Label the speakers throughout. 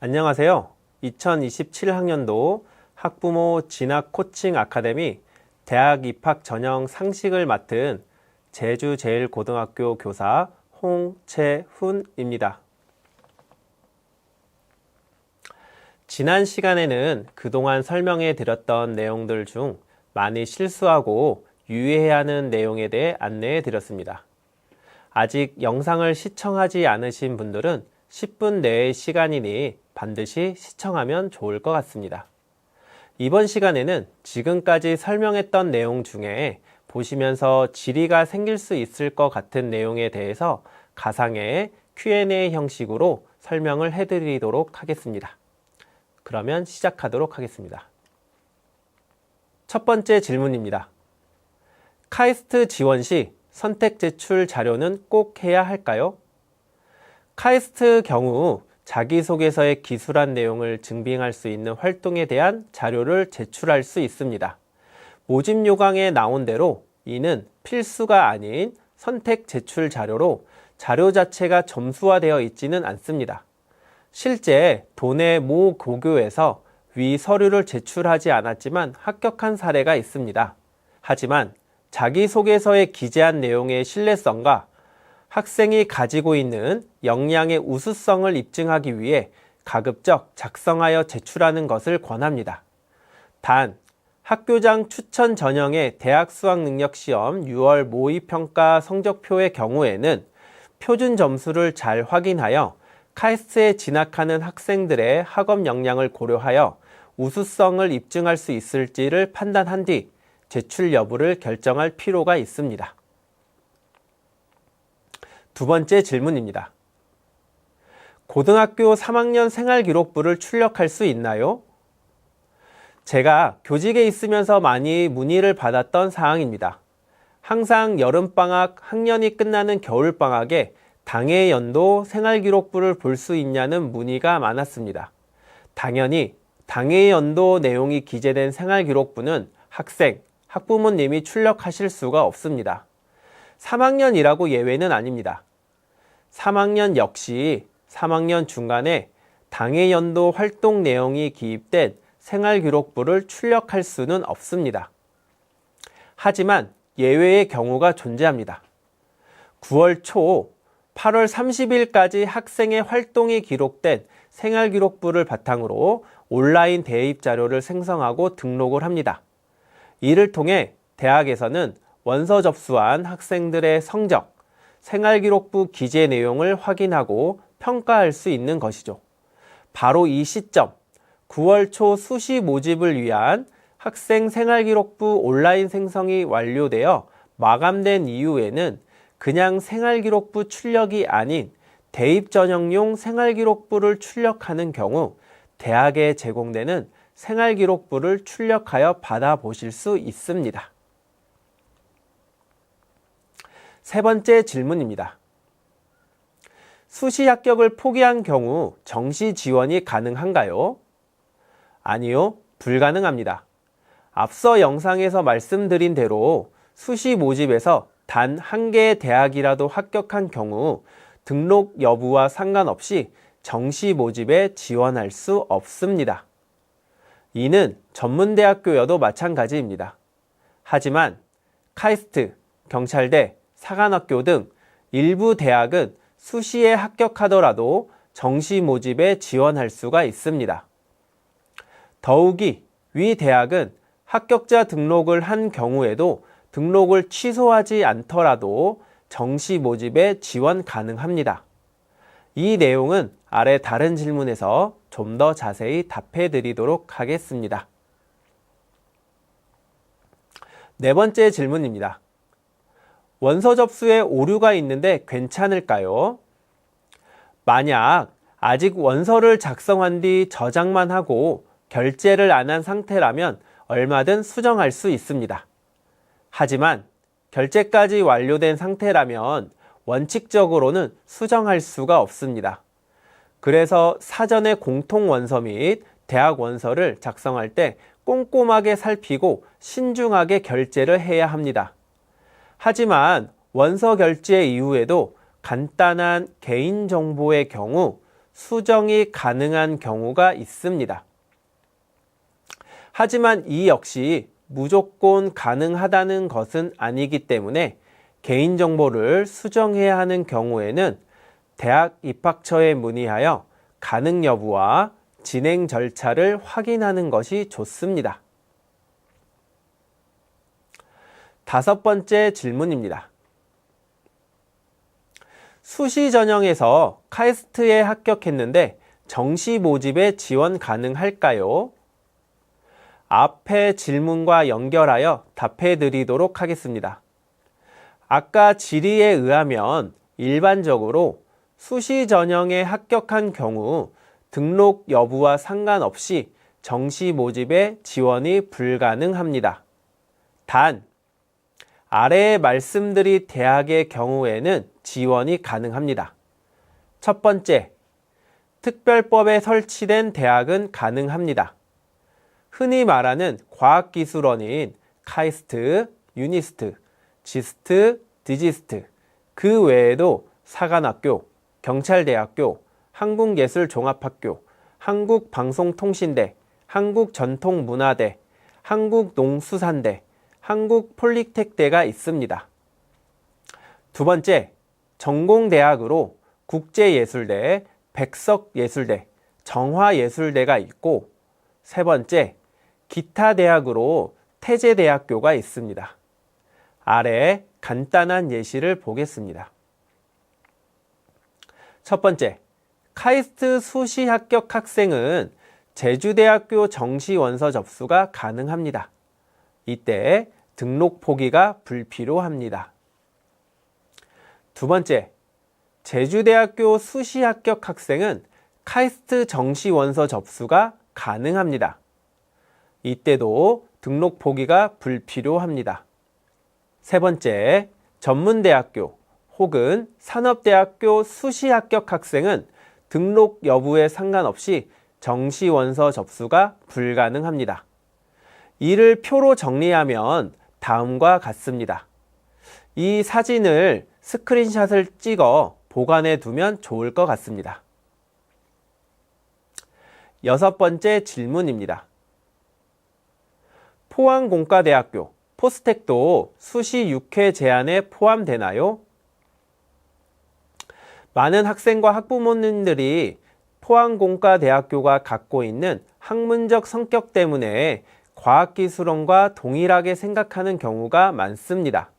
Speaker 1: 안녕하세요. 2027학년도 학부모 진학 코칭 아카데미 대학 입학 전형 상식을 맡은 제주제일고등학교 교사 홍채훈입니다. 지난 시간에는 그동안 설명해 드렸던 내용들 중 많이 실수하고 유의해야 하는 내용에 대해 안내해 드렸습니다. 아직 영상을 시청하지 않으신 분들은 10분 내의 시간이니 반드시 시청하면 좋을 것 같습니다. 이번 시간에는 지금까지 설명했던 내용 중에 보시면서 질의가 생길 수 있을 것 같은 내용에 대해서 가상의 Q&A 형식으로 설명을 해드리도록 하겠습니다. 그러면 시작하도록 하겠습니다. 첫 번째 질문입니다. 카이스트 지원 시 선택 제출 자료는 꼭 해야 할까요? 카이스트 경우 자기소개서에 기술한 내용을 증빙할 수 있는 활동에 대한 자료를 제출할 수 있습니다. 모집 요강에 나온 대로 이는 필수가 아닌 선택 제출 자료로 자료 자체가 점수화되어 있지는 않습니다. 실제 도내 모 고교에서 위 서류를 제출하지 않았지만 합격한 사례가 있습니다. 하지만 자기소개서에 기재한 내용의 신뢰성과 학생이 가지고 있는 역량의 우수성을 입증하기 위해 가급적 작성하여 제출하는 것을 권합니다. 단, 학교장 추천 전형의 대학 수학능력시험 6월 모의평가 성적표의 경우에는 표준 점수를 잘 확인하여 카이스트에 진학하는 학생들의 학업 역량을 고려하여 우수성을 입증할 수 있을지를 판단한 뒤 제출 여부를 결정할 필요가 있습니다. 두 번째 질문입니다. 고등학교 3학년 생활기록부를 출력할 수 있나요? 제가 교직에 있으면서 많이 문의를 받았던 사항입니다. 항상 여름방학, 학년이 끝나는 겨울방학에 당해 연도 생활기록부를 볼 수 있냐는 문의가 많았습니다. 당연히 당해 연도 내용이 기재된 생활기록부는 학생, 학부모님이 출력하실 수가 없습니다. 3학년이라고 예외는 아닙니다. 3학년 역시 3학년 중간에 당해 연도 활동 내용이 기입된 생활기록부를 출력할 수는 없습니다. 하지만 예외의 경우가 존재합니다. 9월 초 8월 30일까지 학생의 활동이 기록된 생활기록부를 바탕으로 온라인 대입 자료를 생성하고 등록을 합니다. 이를 통해 대학에서는 원서 접수한 학생들의 성적, 생활기록부 기재 내용을 확인하고 평가할 수 있는 것이죠. 바로 이 시점, 9월 초 수시 모집을 위한 학생 생활기록부 온라인 생성이 완료되어 마감된 이후에는 그냥 생활기록부 출력이 아닌 대입 전형용 생활기록부를 출력하는 경우 대학에 제공되는 생활기록부를 출력하여 받아보실 수 있습니다. 세 번째 질문입니다. 수시 합격을 포기한 경우 정시 지원이 가능한가요? 아니요, 불가능합니다. 앞서 영상에서 말씀드린 대로 수시 모집에서 단 한 개의 대학이라도 합격한 경우 등록 여부와 상관없이 정시 모집에 지원할 수 없습니다. 이는 전문대학교여도 마찬가지입니다. 하지만 카이스트, 경찰대, 사관학교 등 일부 대학은 수시에 합격하더라도 정시 모집에 지원할 수가 있습니다. 더욱이 위 대학은 합격자 등록을 한 경우에도 등록을 취소하지 않더라도 정시 모집에 지원 가능합니다. 이 내용은 아래 다른 질문에서 좀 더 자세히 답해 드리도록 하겠습니다. 네 번째 질문입니다. 원서 접수에 오류가 있는데 괜찮을까요? 만약 아직 원서를 작성한 뒤 저장만 하고 결제를 안 한 상태라면 얼마든 수정할 수 있습니다. 하지만 결제까지 완료된 상태라면 원칙적으로는 수정할 수가 없습니다. 그래서 사전에 공통 원서 및 대학 원서를 작성할 때 꼼꼼하게 살피고 신중하게 결제를 해야 합니다. 하지만 원서 결제 이후에도 간단한 개인정보의 경우 수정이 가능한 경우가 있습니다. 하지만 이 역시 무조건 가능하다는 것은 아니기 때문에 개인정보를 수정해야 하는 경우에는 대학 입학처에 문의하여 가능 여부와 진행 절차를 확인하는 것이 좋습니다. 5번째 질문입니다. 수시 전형에서 카이스트에 합격했는데 정시 모집에 지원 가능할까요? 앞의 질문과 연결하여 답해 드리도록 하겠습니다. 아까 질의에 의하면 일반적으로 수시 전형에 합격한 경우 등록 여부와 상관없이 정시 모집에 지원이 불가능합니다. 단, 아래에 말씀드린 대학의 경우에는 지원이 가능합니다. 첫 번째, 특별법에 설치된 대학은 가능합니다. 흔히 말하는 과학기술원인 카이스트, 유니스트, 지스트, 디지스트, 그 외에도 사관학교, 경찰대학교, 한국예술종합학교, 한국방송통신대, 한국전통문화대, 한국농수산대, 한국폴리텍대가 있습니다. 두 번째, 전공대학으로 국제예술대, 백석예술대, 정화예술대가 있고, 세 번째, 기타 대학으로 태제대학교가 있습니다. 아래 간단한 예시를 보겠습니다. 첫 번째, 카이스트 수시 합격 학생은 제주대학교 정시 원서 접수가 가능합니다. 이때 등록 포기가 불필요합니다. 두 번째, 제주대학교 수시 합격 학생은 카이스트 정시 원서 접수가 가능합니다. 이때도 등록 포기가 불필요합니다. 세 번째, 전문대학교 혹은 산업대학교 수시 합격 학생은 등록 여부에 상관없이 정시 원서 접수가 불가능합니다. 이를 표로 정리하면 다음과 같습니다. 이 사진을 스크린샷을 찍어 보관해 두면 좋을 것 같습니다. 6번째 질문입니다. 포항공과대학교, 포스텍도 수시 6회 제한에 포함되나요? 많은 학생과 학부모님들이 포항공과대학교가 갖고 있는 학문적 성격 때문에 과학기술원과 동일하게 생각하는 경우가 많습니다.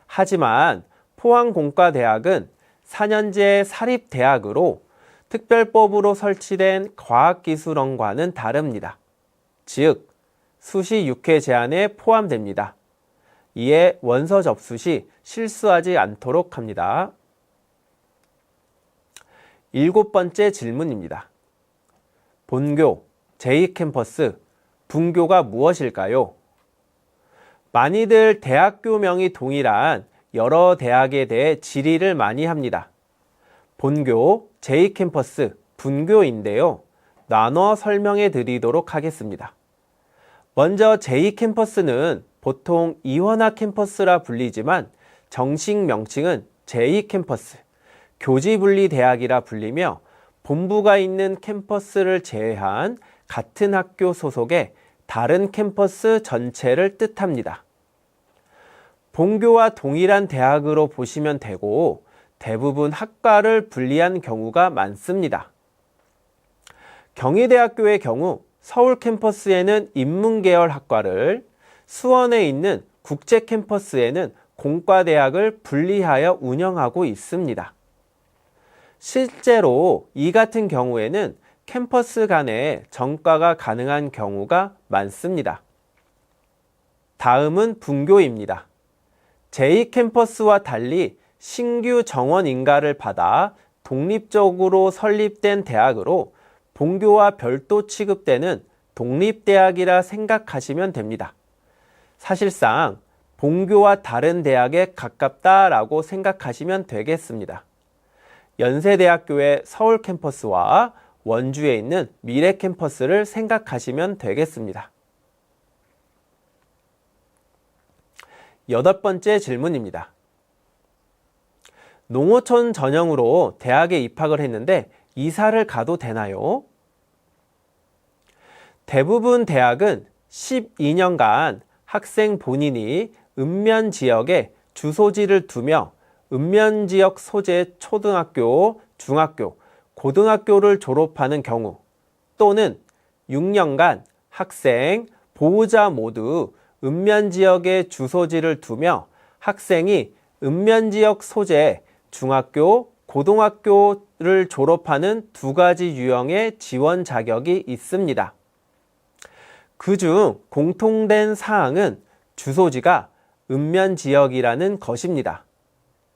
Speaker 1: 하지만 포항공과대학은 4년제 사립대학으로 특별법으로 설치된 과학기술원과는 다릅니다. 즉, 수시 6회 제한에 포함됩니다. 이에 원서 접수 시 실수하지 않도록 합니다. 7번째 질문입니다. 본교, 제2캠퍼스, 분교가 무엇일까요? 많이들 대학교명이 동일한 여러 대학에 대해 질의를 많이 합니다. 본교, 제2캠퍼스, 분교인데요. 나눠 설명해 드리도록 하겠습니다. 먼저 제2캠퍼스는 보통 이원화 캠퍼스라 불리지만 정식 명칭은 제2캠퍼스, 교지분리대학이라 불리며 본부가 있는 캠퍼스를 제외한 같은 학교 소속의 다른 캠퍼스 전체를 뜻합니다. 본교와 동일한 대학으로 보시면 되고 대부분 학과를 분리한 경우가 많습니다. 경희대학교의 경우 서울 캠퍼스에는 인문계열 학과를, 수원에 있는 국제 캠퍼스에는 공과대학을 분리하여 운영하고 있습니다. 실제로 이 같은 경우에는 캠퍼스 간에 전과가 가능한 경우가 많습니다. 다음은 분교입니다. 제2캠퍼스와 달리 신규 정원 인가를 받아 독립적으로 설립된 대학으로 본교와 별도 취급되는 독립대학이라 생각하시면 됩니다. 사실상 본교와 다른 대학에 가깝다라고 생각하시면 되겠습니다. 연세대학교의 서울 캠퍼스와 원주에 있는 미래 캠퍼스를 생각하시면 되겠습니다. 8번째 질문입니다. 농어촌 전형으로 대학에 입학을 했는데 이사를 가도 되나요? 대부분 대학은 12년간 학생 본인이 읍면 지역에 주소지를 두며 읍면 지역 소재 초등학교, 중학교, 고등학교를 졸업하는 경우 또는 6년간 학생, 보호자 모두 읍면 지역에 주소지를 두며 학생이 읍면 지역 소재 중학교, 고등학교를 졸업하는 두 가지 유형의 지원 자격이 있습니다. 그중 공통된 사항은 주소지가 읍면 지역이라는 것입니다.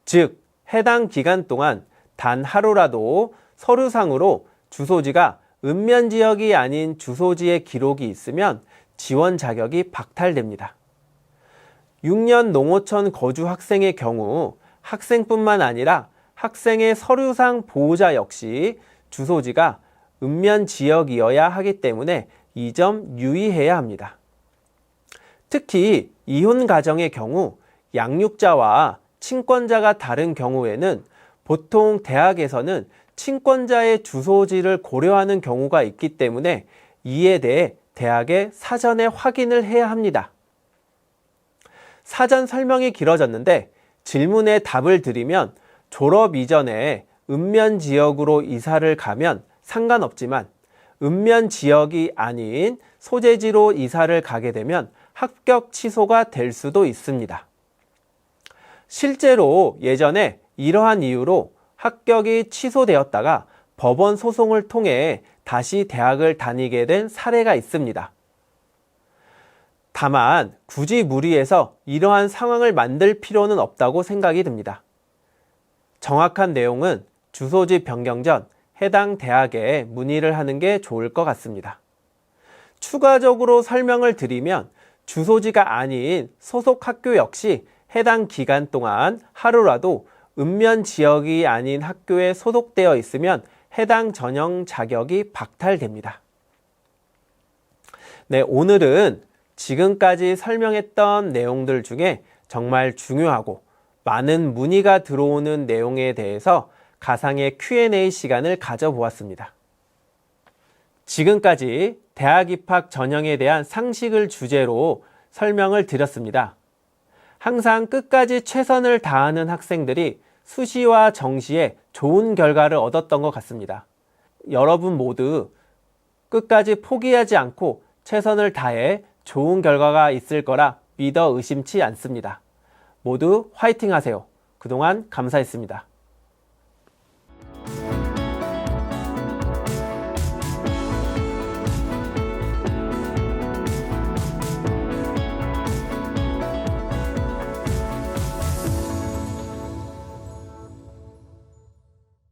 Speaker 1: 즉, 해당 기간 동안 단 하루라도 서류상으로 주소지가 읍면 지역이 아닌 주소지의 기록이 있으면 지원 자격이 박탈됩니다. 6년 농어촌 거주 학생의 경우 학생뿐만 아니라 학생의 서류상 보호자 역시 주소지가 읍면 지역이어야 하기 때문에 이 점 유의해야 합니다. 특히 이혼 가정의 경우 양육자와 친권자가 다른 경우에는 보통 대학에서는 친권자의 주소지를 고려하는 경우가 있기 때문에 이에 대해 대학에 사전에 확인을 해야 합니다. 사전 설명이 길어졌는데 질문에 답을 드리면 졸업 이전에 읍면 지역으로 이사를 가면 상관없지만 읍면 지역이 아닌 소재지로 이사를 가게 되면 합격 취소가 될 수도 있습니다. 실제로 예전에 이러한 이유로 합격이 취소되었다가 법원 소송을 통해 다시 대학을 다니게 된 사례가 있습니다. 다만 굳이 무리해서 이러한 상황을 만들 필요는 없다고 생각이 듭니다. 정확한 내용은 주소지 변경 전 해당 대학에 문의를 하는 게 좋을 것 같습니다. 추가적으로 설명을 드리면 주소지가 아닌 소속 학교 역시 해당 기간 동안 하루라도 읍면 지역이 아닌 학교에 소속되어 있으면 해당 전형 자격이 박탈됩니다. 네, 오늘은 지금까지 설명했던 내용들 중에 정말 중요하고 많은 문의가 들어오는 내용에 대해서 가상의 Q&A 시간을 가져보았습니다. 지금까지 대학 입학 전형에 대한 상식을 주제로 설명을 드렸습니다. 항상 끝까지 최선을 다하는 학생들이 수시와 정시에 좋은 결과를 얻었던 것 같습니다. 여러분 모두 끝까지 포기하지 않고 최선을 다해 좋은 결과가 있을 거라 믿어 의심치 않습니다. 모두 화이팅 하세요. 그동안 감사했습니다.